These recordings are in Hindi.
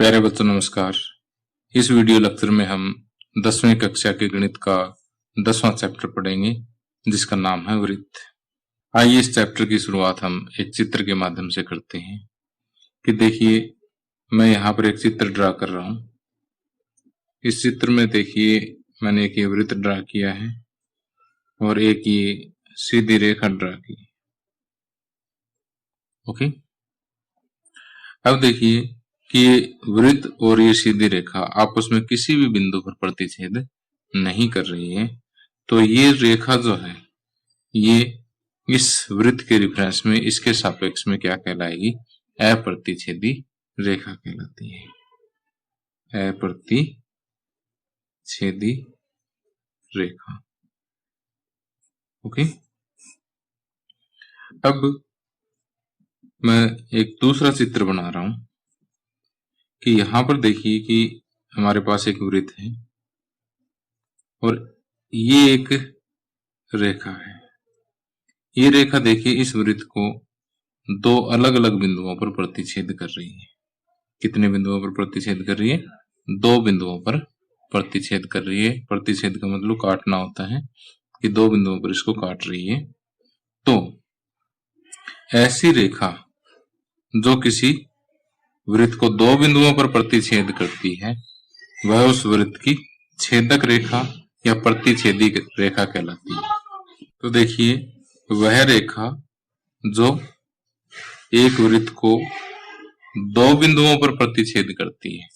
प्यारे बच्चों नमस्कार। इस वीडियो लेक्चर में हम 10वीं कक्षा के गणित का 10वां चैप्टर पढ़ेंगे जिसका नाम है वृत्त। आइए इस चैप्टर की शुरुआत हम एक चित्र के माध्यम से करते हैं कि देखिए मैं यहाँ पर एक चित्र ड्रा कर रहा हूँ। इस चित्र में देखिए मैंने एक ये वृत्त ड्रा किया है और एक ये सीधी रेखा ड्रा की। ओके, अब देखिए कि ये वृत्त और ये सीधी रेखा आपस में किसी भी बिंदु पर प्रतिच्छेद नहीं कर रही है, तो ये रेखा जो है ये इस वृत्त के रिफरेंस में इसके सापेक्ष में क्या कहलाएगी? अप्रतिच्छेदी रेखा कहलाती है। अप्रतिच्छेदी रेखा। ओके, अब मैं एक दूसरा चित्र बना रहा हूं कि यहां पर देखिए कि हमारे पास एक वृत्त है और ये एक रेखा है। ये रेखा देखिए इस वृत्त को दो अलग अलग बिंदुओं पर प्रतिच्छेद कर रही है। कितने बिंदुओं पर प्रतिच्छेद कर रही है? दो बिंदुओं पर प्रतिच्छेद कर रही है। प्रतिच्छेद का मतलब काटना होता है कि दो बिंदुओं पर इसको काट रही है। तो ऐसी रेखा जो किसी वृत्त को दो बिंदुओं पर प्रतिच्छेद करती है वह उस वृत्त की छेदक रेखा या प्रतिच्छेदी रेखा कहलाती है। तो देखिए वह रेखा जो एक वृत्त को दो बिंदुओं पर प्रतिच्छेद करती है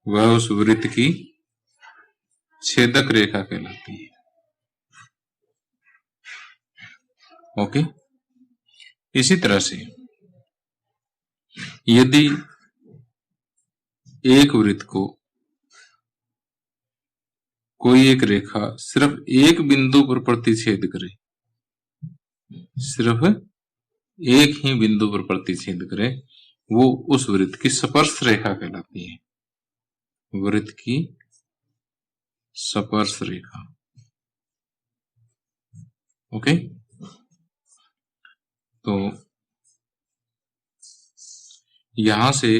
वह उस वृत्त की छेदक रेखा कहलाती है। ओके, इसी तरह से यदि एक वृत्त को कोई एक रेखा सिर्फ एक बिंदु पर प्रतिच्छेद करे, सिर्फ एक ही बिंदु पर प्रतिच्छेद करे, वो उस वृत्त की स्पर्श रेखा कहलाती है। वृत्त की स्पर्श रेखा। ओके, तो यहां से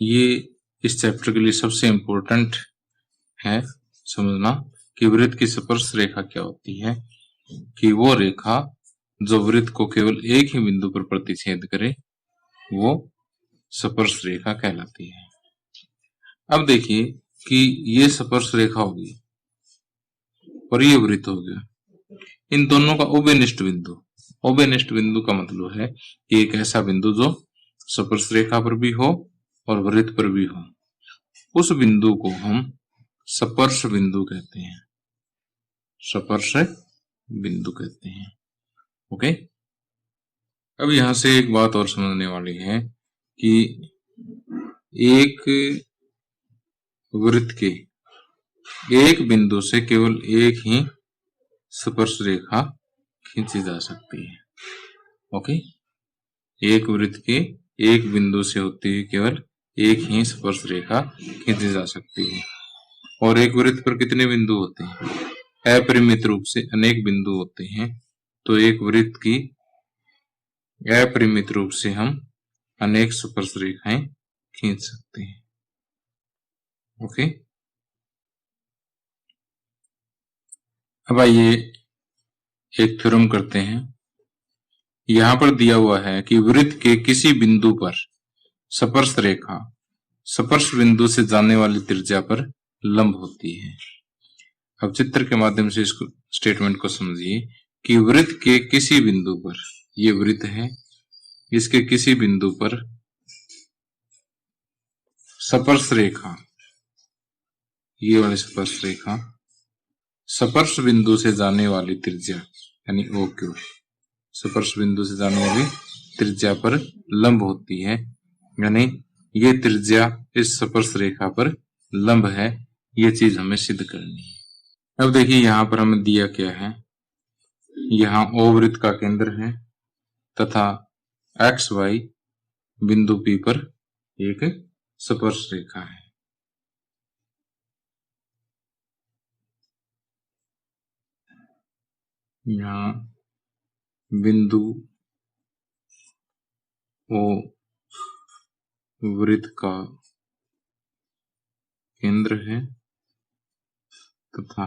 ये इस चैप्टर के लिए सबसे इंपॉर्टेंट है समझना कि वृत्त की स्पर्श रेखा क्या होती है, कि वो रेखा जो वृत्त को केवल एक ही बिंदु पर प्रतिच्छेद करे वो स्पर्श रेखा कहलाती है। अब देखिए कि ये स्पर्श रेखा होगी और ये वृत्त हो गया, इन दोनों का उभयनिष्ठ बिंदु। उभयनिष्ठ बिंदु का मतलब है कि एक ऐसा बिंदु जो स्पर्श रेखा पर भी हो और वृत्त पर भी हो, उस बिंदु को हम स्पर्श बिंदु कहते हैं। स्पर्श बिंदु कहते हैं। ओके, अब यहां से एक बात और समझने वाली है कि एक वृत्त के एक बिंदु से केवल एक ही स्पर्श रेखा खींची जा सकती है। ओके, एक वृत्त के एक बिंदु से होती हुई केवल एक ही स्पर्श रेखा खींची जा सकती है। और एक वृत्त पर कितने बिंदु होते हैं? अपरिमित रूप से अनेक बिंदु होते हैं। तो एक वृत्त की अपरिमित रूप से हम अनेक स्पर्श रेखाएं खींच सकते हैं। ओके, अब आइए एक थ्योरम करते हैं। यहां पर दिया हुआ है कि वृत्त के किसी बिंदु पर स्पर्श रेखा स्पर्श बिंदु से जाने वाली त्रिज्या पर लंब होती है। अब चित्र के माध्यम से इस स्टेटमेंट को समझिए कि वृत्त के किसी बिंदु पर, ये वृत्त है, इसके किसी बिंदु पर स्पर्श रेखा, ये वाली स्पर्श रेखा स्पर्श बिंदु से जाने वाली त्रिज्या यानी OQ, स्पर्श बिंदु से जाने वाली त्रिज्या पर लंब होती है, यानी ये त्रिज्या इस स्पर्श रेखा पर लंब है। ये चीज हमें सिद्ध करनी है। अब देखिए यहां पर हमें दिया क्या है, यहां O वृत्त का केंद्र है तथा XY बिंदु P पर एक स्पर्श रेखा है। यहाँ बिंदु O वृत्त का केंद्र है तथा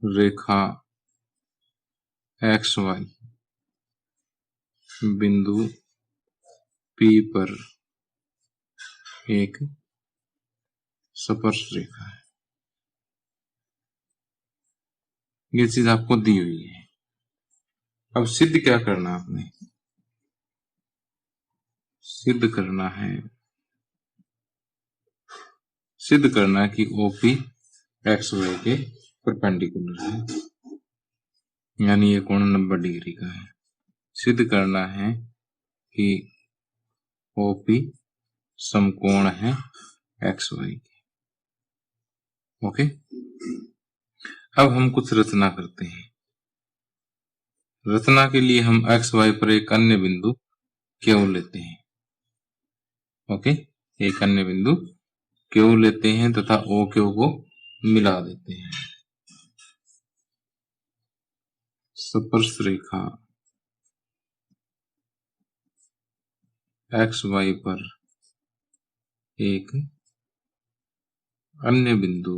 रेखा XY बिंदु P पर एक स्पर्श रेखा है। ये चीज आपको दी हुई है। अब सिद्ध क्या करना है आपने? सिद्ध करना है कि OP XY के परपेंडिकुलर है, यानी ये कोण 90 डिग्री का है। सिद्ध करना है कि OP समकोण है XY के। ओके, अब हम कुछ रचना करते हैं। रचना के लिए हम XY पर एक अन्य बिंदु Q लेते हैं। ओके, एक अन्य बिंदु Q लेते हैं तथा OQ को मिला देते हैं। स्पर्श रेखा XY पर एक अन्य बिंदु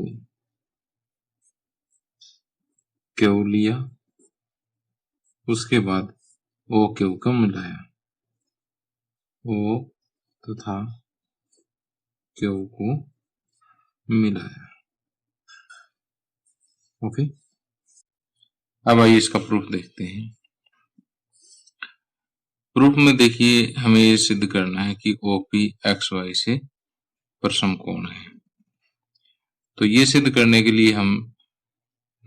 Q लिया, उसके बाद OQ को मिलाया, O तथा Q को मिलाया। ओके, अब आइए इसका प्रूफ देखते हैं। प्रूफ में देखिए, हमें ये सिद्ध करना है कि OP XY से समकोण है। तो ये सिद्ध करने के लिए हम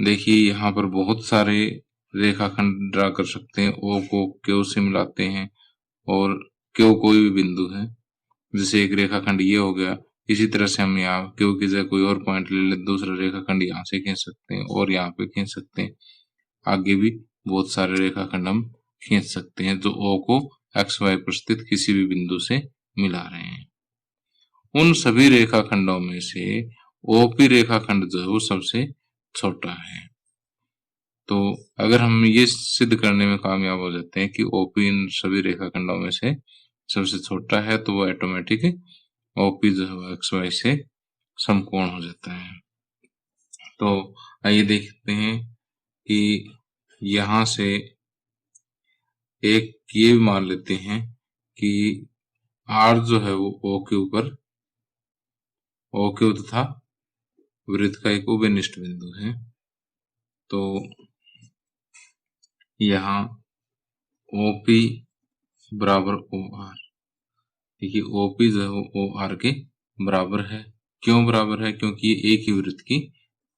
देखिए यहाँ पर बहुत सारे रेखाखंड ड्रा कर सकते हैं। O को Q से मिलाते हैं और Q कोई भी बिंदु है, जैसे एक रेखाखंड ये हो गया। इसी तरह से हम यहाँ Q की जगह कोई और पॉइंट ले लें, दूसरा रेखाखंड यहाँ से खींच सकते हैं और यहाँ पे खींच सकते हैं। आगे भी बहुत सारे रेखाखंड हम खींच सकते हैं जो O को XY पर स्थित किसी भी बिंदु से मिला रहे हैं। उन सभी रेखाखंडों में से OP रेखाखंड जो है वो सबसे छोटा है। तो अगर हम ये सिद्ध करने में कामयाब हो जाते हैं कि OP इन सभी रेखाखंडों में से सबसे छोटा है, तो वो ऑटोमेटिक OP जो है XY से समकोण हो जाता है। तो आइए देखते हैं कि यहाँ से एक ये मान लेते हैं कि R जो है वो OQ तथा वृत्त का एक उभयनिष्ठ बिंदु है। तो यहाँ OP बराबर OR, देखिए OP जो है वो OR के बराबर है। क्यों बराबर है? क्योंकि ये एक ही वृत्त की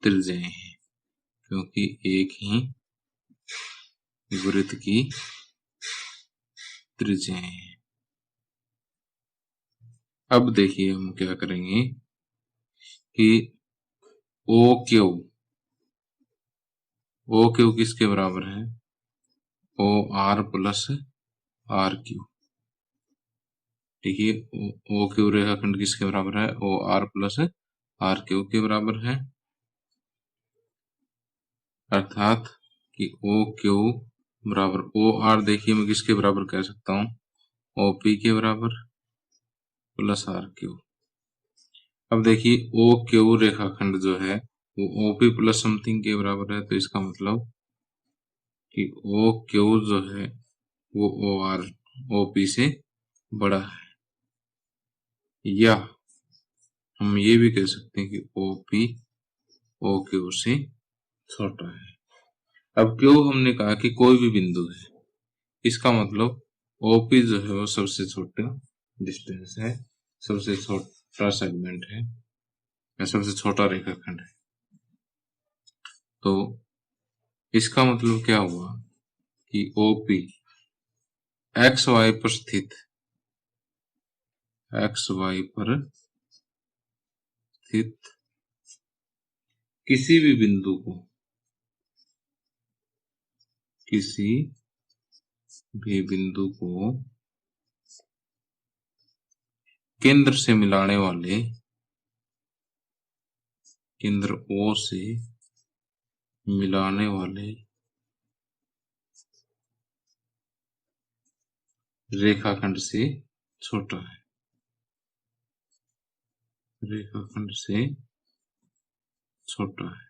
त्रिज्याएं हैं, क्योंकि एक ही वृत्त की त्रिज्याएं हैं। अब देखिए हम क्या करेंगे कि OQ किसके बराबर है? OR plus RQ। देखिए OQ रेखाखंड किसके बराबर है? OR प्लस RQ के बराबर है, अर्थात कि OQ बराबर OR, देखिए मैं किसके बराबर कह सकता हूँ? OP के बराबर प्लस RQ। अब देखिए OQ रेखाखंड जो है वो OP प्लस समथिंग के बराबर है, तो इसका मतलब कि OQ जो है वो OP से बड़ा है। या हम ये भी कह सकते हैं कि OP OQ से छोटा है। अब क्यों हमने कहा कि कोई भी बिंदु है, इसका मतलब OP जो है वो सबसे छोटा डिस्टेंस है, सबसे छोटा सेगमेंट है या सबसे छोटा रेखाखंड है। तो इसका मतलब क्या हुआ कि OP XY पर स्थित किसी भी बिंदु को केंद्र से मिलाने वाले, केंद्र O से मिलाने वाले रेखाखंड से छोटा है। रेखाखंड से छोटा है,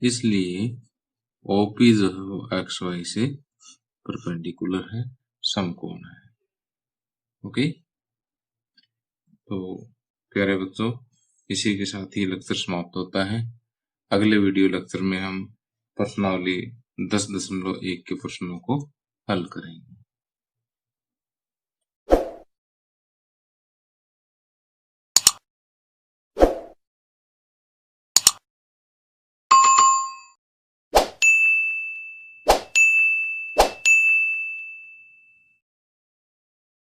इसलिए ओपी जो है वो एक्स वाई से परपेंडिकुलर है, समकोण है। ओके, तो प्यारे बच्चों, इसी के साथ ही लेक्चर समाप्त होता है। अगले वीडियो लेक्चर में हम प्रश्नावली 10.1 के प्रश्नों को हल करेंगे।